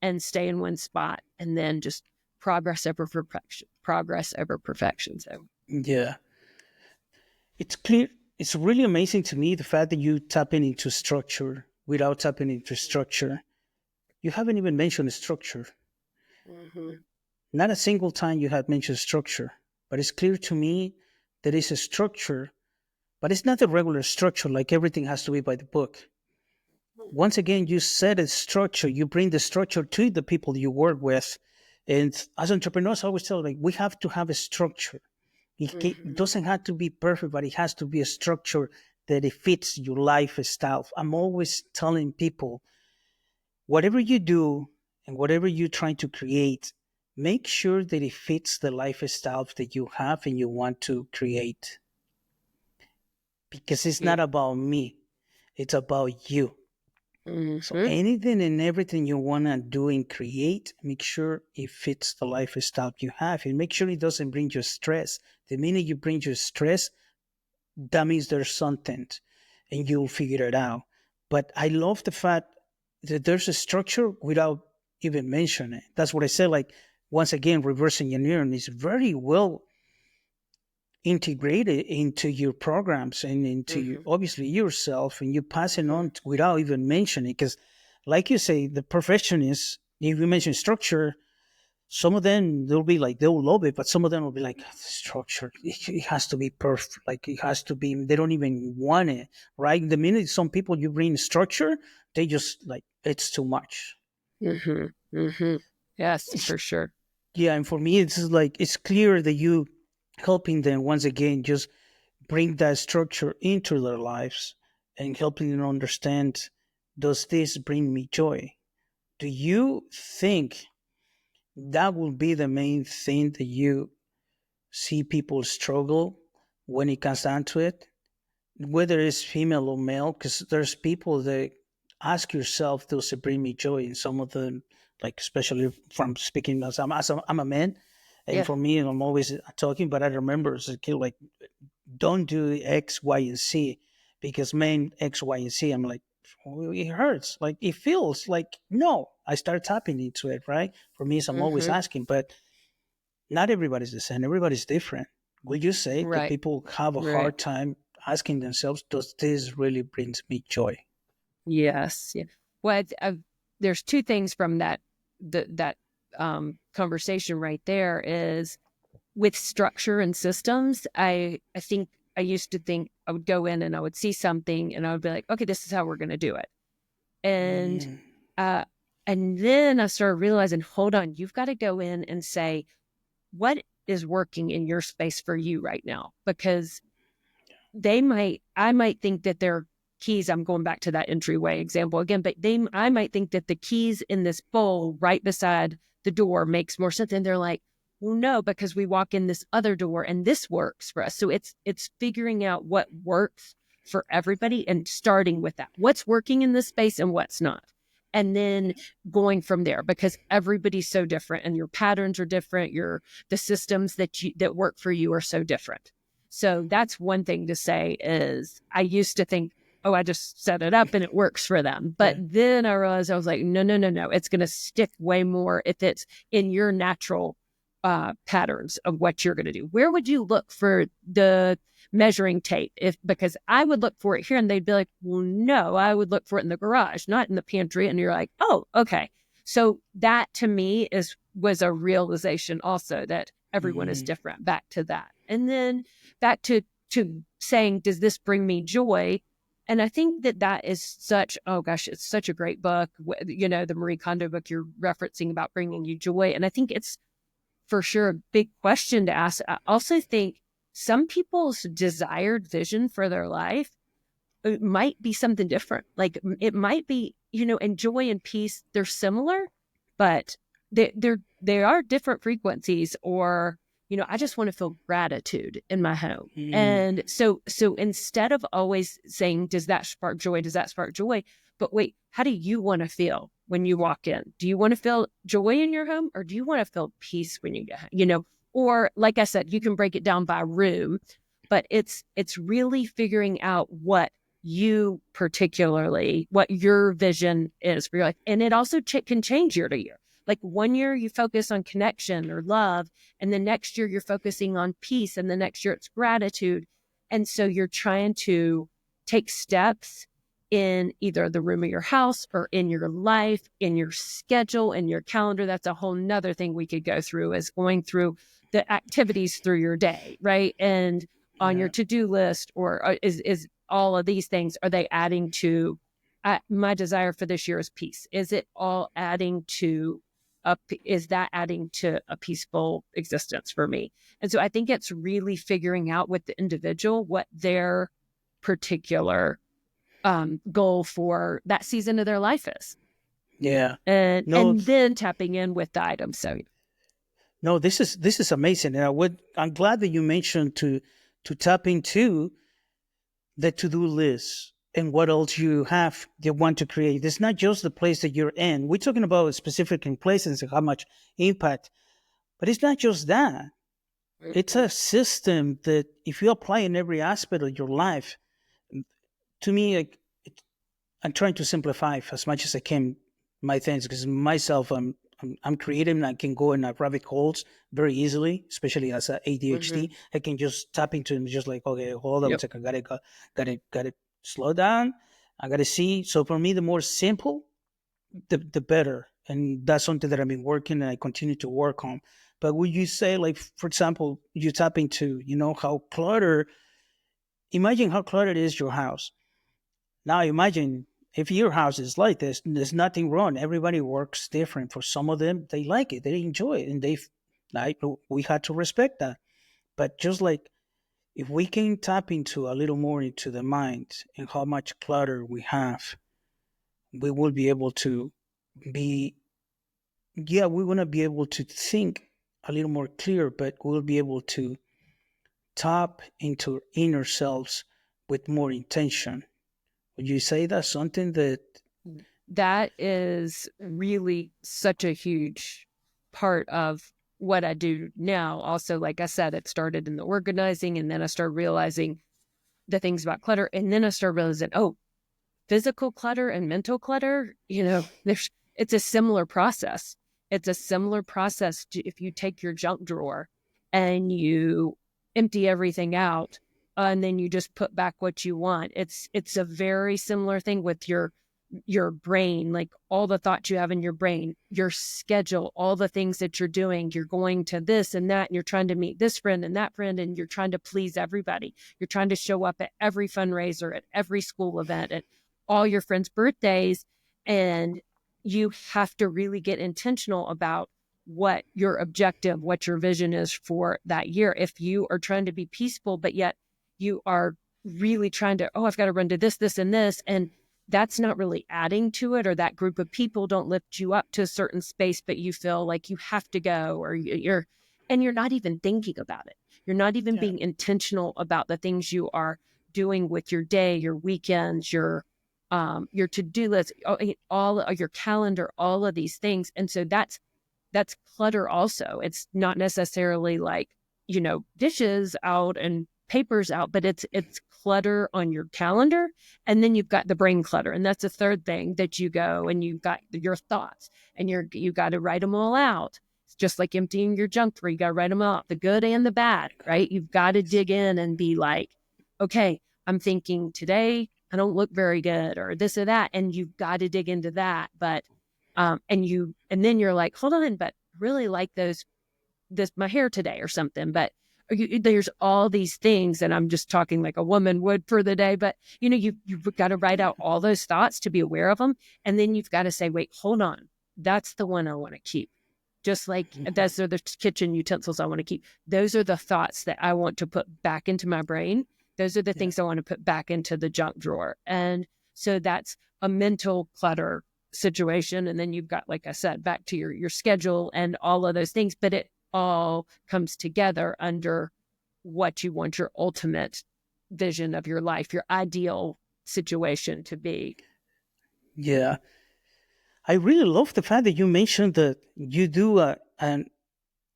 and stay in one spot, and then just progress over perfection. So Yeah. It's clear. It's really amazing to me the fact that you tapping into structure without tapping into structure. You haven't even mentioned structure. mm-hmm. Not a single time you had mentioned structure. But it's clear to me there is a structure, but it's not a regular structure like everything has to be by the book. Once again, you set a structure, you bring the structure to the people you work with. And as entrepreneurs, I always tell like we have to have a structure. It Mm-hmm. doesn't have to be perfect, but it has to be a structure that it fits your lifestyle. I'm always telling people, whatever you do and whatever you're trying to create, make sure that it fits the lifestyle that you have and you want to create. Because it's Yeah. not about me, it's about you. So Mm-hmm. anything and everything you want to do and create, make sure it fits the lifestyle you have and make sure it doesn't bring you stress. The minute you bring you stress, that means there's something and you'll figure it out. But I love the fact that there's a structure without even mentioning it. That's what I said. Like, once again, reverse engineering is very well integrated into your programs and into you, Mm-hmm. obviously yourself, and you pass it Mm-hmm. on without even mentioning it. Because, like you say, the perfectionists, if you mention structure, some of them they'll be like they'll love it, but some of them will be like structure. It has to be perfect. Like it has to be. They don't even want it, right? The minute some people you bring structure, they just like it's too much. Mm-hmm. Mm-hmm. Yes, for sure. Yeah, and for me, it's like it's clear that you helping them once again just bring that structure into their lives and helping them understand, does this bring me joy? Do you think that will be the main thing that you see people struggle when it comes down to it, whether it's female or male? Because there's people that ask yourself, does it bring me joy? And some of them, like especially from speaking I'm a man, and Yeah. for me, I'm always talking, but I remember as a kid, like, don't do X, Y, and Z because men X, Y, and Z. I'm like, oh, it hurts. Like it feels like no. I start tapping into it, right? For me, I'm always Mm-hmm. asking, but not everybody's the same. Everybody's different. Would you say that Right. people have a Right. hard time asking themselves, does this really brings me joy? Yes. Yeah. Well, there's two things from that conversation right there is with structure and systems. I think I used to think I would go in and I would see something and I would be like, okay, this is how we're going to do it. And Mm, uh, and then I started realizing, hold on, you've got to go in and say, what is working in your space for you right now? Because I might think that their keys, I'm going back to that entryway example again, but I might think that the keys in this bowl right beside the door makes more sense. And they're like, well, no, because we walk in this other door and this works for us. So it's figuring out what works for everybody and starting with that. What's working in this space and what's not. And then going from there because everybody's so different and your patterns are different. The systems that work for you are so different. So that's one thing to say is I used to think, oh, I just set it up and it works for them. But yeah, then I realized I was like, no, no, no, no. It's going to stick way more if it's in your natural patterns of what you're going to do. Where would you look for the measuring tape? Because I would look for it here and they'd be like, well, no, I would look for it in the garage, not in the pantry. And you're like, oh, okay. So that to me was a realization also that everyone is different, back to that. And then back to saying, does this bring me joy? And I think that is such, oh gosh, it's such a great book. The Marie Kondo book you're referencing about bringing you joy. And I think it's for sure a big question to ask. I also think some people's desired vision for their life, it might be something different. Like it might be, and joy and peace, they're similar, but they are different frequencies. Or, I just want to feel gratitude in my home. And so instead of always saying, does that spark joy? Does that spark joy? But wait, how do you want to feel when you walk in? Do you want to feel joy in your home, or do you want to feel peace when you get home? Or like I said, you can break it down by room, but it's really figuring out what your vision is for your life. And it also can change year to year. Like one year you focus on connection or love, and the next year you're focusing on peace, and the next year it's gratitude. And so you're trying to take steps in either the room of your house or in your life, in your schedule, in your calendar. That's a whole nother thing we could go through, is going through the activities through your day, right? And on your to-do list, or is all of these things, are they adding to my desire for this year is peace? Is it all adding to is that adding to a peaceful existence for me? And so I think it's really figuring out with the individual what their particular goal for that season of their life is. Yeah. And then tapping in with the items. So no, this is amazing. And I'm glad that you mentioned to tap into the to-do list and what else you want to create. It's not just the place that you're in. We're talking about specific places and how much impact, but it's not just that. It's a system that if you apply in every aspect of your life, to me, I'm trying to simplify as much as I can my things, because myself, I'm creative and I can go in rabbit holes very easily, especially as a ADHD. I can just tap into it, just like, okay, hold on a second, gotta slow down. I gotta see. So for me, the more simple, the better. And that's something that I've been working and I continue to work on. But would you say, like, for example, you tap into, imagine how cluttered is your house. Now imagine if your house is like this, there's nothing wrong. Everybody works different. For some of them, they like it, they enjoy it, and we had to respect that. But just like if we can tap into a little more into the mind and how much clutter we have, we will be able to be, we want to be able to think a little more clear, but we'll be able to tap into inner selves with more intention. Would you say that's something that is really such a huge part of what I do now? Also, like I said, it started in the organizing, and then I started realizing the things about clutter. And then I started realizing, physical clutter and mental clutter, it's a similar process. It's a similar process if you take your junk drawer and you empty everything out, and then you just put back what you want. It's a very similar thing with your brain, like all the thoughts you have in your brain, your schedule, all the things that you're doing. You're going to this and that, and you're trying to meet this friend and that friend, and you're trying to please everybody. You're trying to show up at every fundraiser, at every school event, at all your friends' birthdays. And you have to really get intentional about what your objective, what your vision is for that year. If you are trying to be peaceful, but yet you are really trying to, I've got to run to this, this, and this, and that's not really adding to it, or that group of people don't lift you up to a certain space, but you feel like you have to go, or you're not even thinking about it. You're not even being intentional about the things you are doing with your day, your weekends, your to-do list, all of your calendar, all of these things. And so that's clutter also. It's not necessarily like, dishes out and papers out, but it's clutter on your calendar. And then you've got the brain clutter. And that's a third thing that you go and you've got your thoughts, and you got to write them all out. It's just like emptying your junk drawer. You got to write them out, the good and the bad, right? You've got to dig in and be like, okay, I'm thinking today I don't look very good, or this or that. And you've got to dig into that. But, and then you're like, hold on, but I really like those this my hair today or something. But there's all these things, and I'm just talking like a woman would for the day. But you've got to write out all those thoughts to be aware of them, and then you've got to say, wait, hold on, that's the one I want to keep. Just like those are the kitchen utensils I want to keep. Those are the thoughts that I want to put back into my brain. Those are the Yeah. things I want to put back into the junk drawer. And so that's a mental clutter situation. And then you've got, like I said, back to your schedule and all of those things, but it all comes together under what you want your ultimate vision of your life, your ideal situation to be. Yeah. I really love the fact that you mentioned that you do an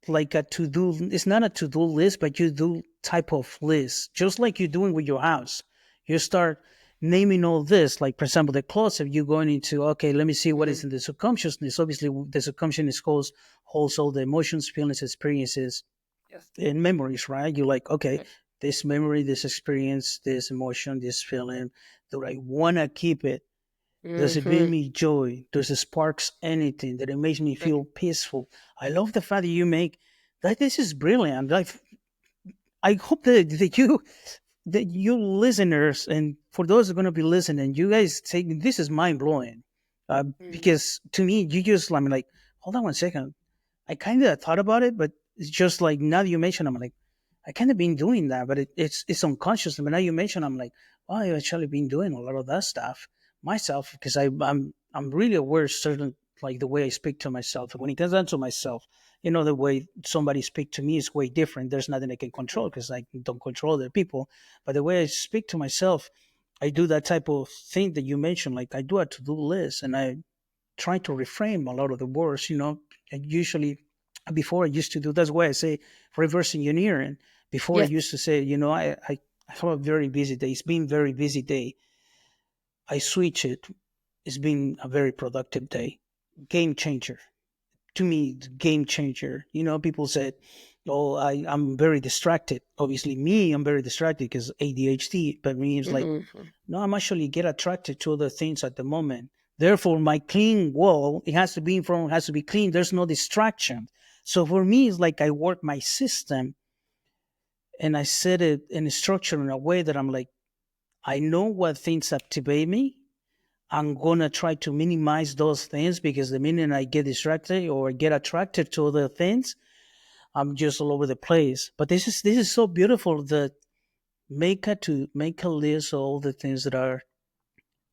like a to do. It's not a to do list, but you do type of list, just like you're doing with your house. You start naming all this, like for example, the closet. You're going into, okay, let me see what is Mhm. in the subconsciousness. Obviously, the subconsciousness holds all the emotions, feelings, experiences, Yes. and memories. Right? You're like, okay, this memory, this experience, this emotion, this feeling. Do I want to keep it? Does it bring Mm-hmm. me joy? Does it sparks anything that it makes me feel peaceful? I love the fact that you make that. This is brilliant. I hope that you listeners and for those who are going to be listening, you guys take this is mind blowing. Because to me, you just I'm like, hold on one second. I kind of thought about it, but it's just like now that you mention, I'm like, I kind of been doing that, but it's unconscious. But now you mention, I'm like, well, I've actually been doing a lot of that stuff myself because I'm really aware of certain like the way I speak to myself. When it comes down to myself, the way somebody speak to me is way different. There's nothing I can control because I don't control other people. But the way I speak to myself, I do that type of thing that you mentioned. Like I do a to do list and I try to reframe a lot of the words. And usually before I used to do that's why I say reverse engineering. Before I Yes. used to say, I have a very busy day. It's been a very busy day. I switch it. It's been a very productive day. Game changer. To me, it's game changer. People said, oh, I'm very distracted. Obviously, me, I'm very distracted because ADHD. But me, it's like, Mm-hmm. no, I'm actually get attracted to other things at the moment. Therefore, my clean wall, it has to be in front, has to be clean. There's no distraction. So for me, it's like I work my system and I set it in a structure in a way that I'm like, I know what things activate me. I'm gonna try to minimize those things because the minute I get distracted or get attracted to other things, I'm just all over the place. But this is so beautiful that make a list of all the things that are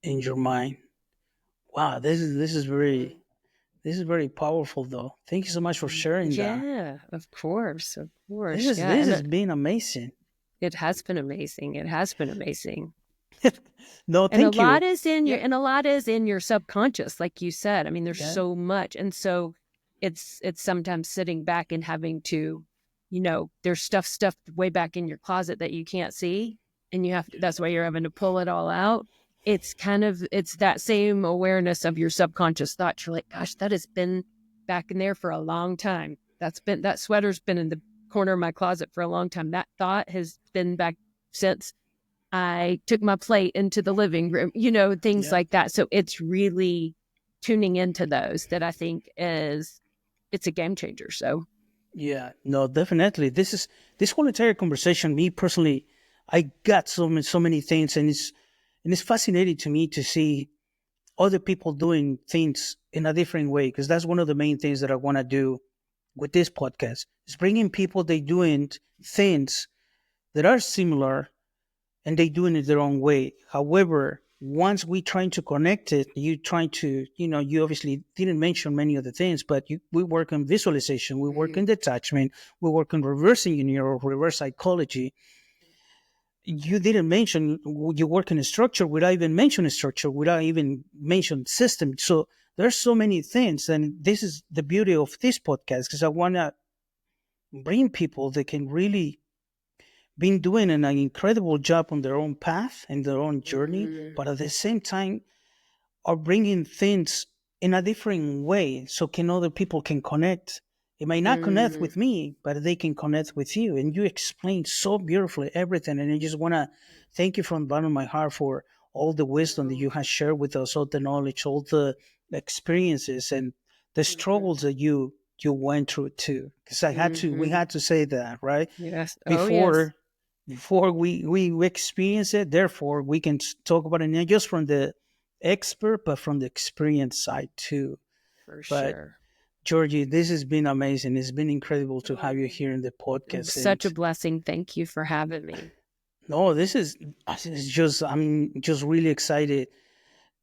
in your mind. Wow, this is very powerful though. Thank you so much for sharing that. Yeah, of course, of This course. is Yeah, this and has been amazing. it has been amazing. It has been amazing. No, And a thank lot you. is in your Yeah, and a lot is in your subconscious, like you said. I mean, there's yeah, so much. And so it's sometimes sitting back and having to, there's stuff stuffed way back in your closet that you can't see. And that's why you're having to pull it all out. It's that same awareness of your subconscious thoughts. You're like, gosh, that has been back in there for a long time. That sweater's been in the corner of my closet for a long time. That thought has been back since I took my plate into the living room, things yeah, like that. So it's really tuning into those that I think it's a game changer. So yeah. No, definitely. This whole entire conversation. Me personally, I got so many things, and it's fascinating to me to see other people doing things in a different way because that's one of the main things that I want to do with this podcast is bringing people they doing things that are similar and they doing it their own way. However, once we trying to connect it, you trying to, you obviously didn't mention many of the things, but we work on visualization, we work in detachment, we work on reverse engineer or reverse psychology. You didn't mention you work in a structure without even mentioning structure, without even mention system. So there's so many things, and this is the beauty of this podcast because I want to bring people that can really been doing an incredible job on their own path and their own journey, but at the same time are bringing things in a different way so can other people can connect. It might not connect with me, but they can connect with you. And you explained so beautifully everything. And I just want to thank you from the bottom of my heart for all the wisdom that you have shared with us, all the knowledge, all the experiences and the struggles that you you went through too, because we Hmm. had to say that, right? Yes. Oh, yes. Before we experience it, therefore we can talk about it not just from the expert, but from the experience side too. For But sure. Georgie, this has been amazing. It's been incredible to have you Oh, here in the podcast. such And a blessing. Thank you for having me. no, this is it's just I'm just really excited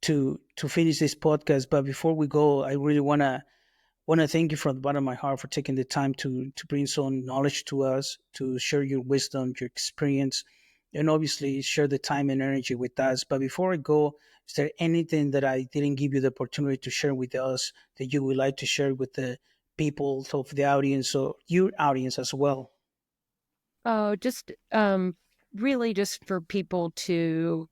to finish this podcast. But before we go, I really wanna thank you from the bottom of my heart for taking the time to bring some knowledge to us, to share your wisdom, your experience, and obviously share the time and energy with us. But before I go, is there anything that I didn't give you the opportunity to share with us that you would like to share with the people of the audience or your audience as well? Oh, just really just for people to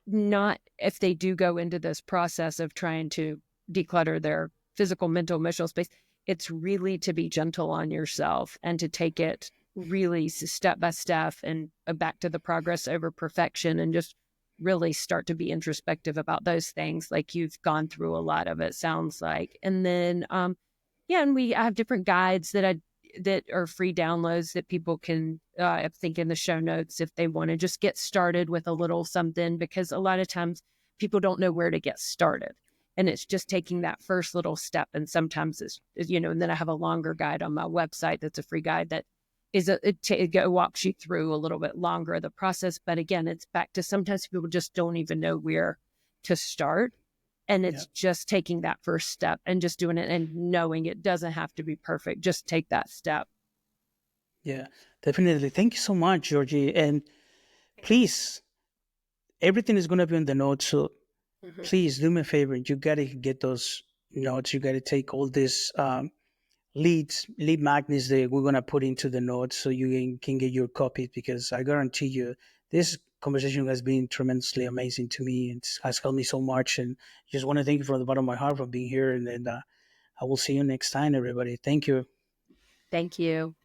not, if they do go into this process of trying to declutter their physical, mental, emotional space, it's really to be gentle on yourself and to take it really step by step and back to the progress over perfection, and just really start to be introspective about those things. Like you've gone through a lot of it, sounds like. And then yeah, and I have different guides that are free downloads that people can, I think, in the show notes if they want to just get started with a little something, because a lot of times people don't know where to get started. And it's just taking that first little step. And sometimes and then I have a longer guide on my website that's a free guide that it walks you through a little bit longer of the process. But again, it's back to sometimes people just don't even know where to start. And Yeah. it's just taking that first step and just doing it and knowing it doesn't have to be perfect. Just take that step. Yeah, definitely. Thank you so much, Georgie. And please, everything is going to be on the notes. So Mhm. please do me a favor. You got to get those notes. You got to take all these lead magnets that we're going to put into the notes so you can get your copies, because I guarantee you this conversation has been tremendously amazing to me. It has helped me so much. And just want to thank you from the bottom of my heart for being here. And I will see you next time, everybody. Thank you. Thank you.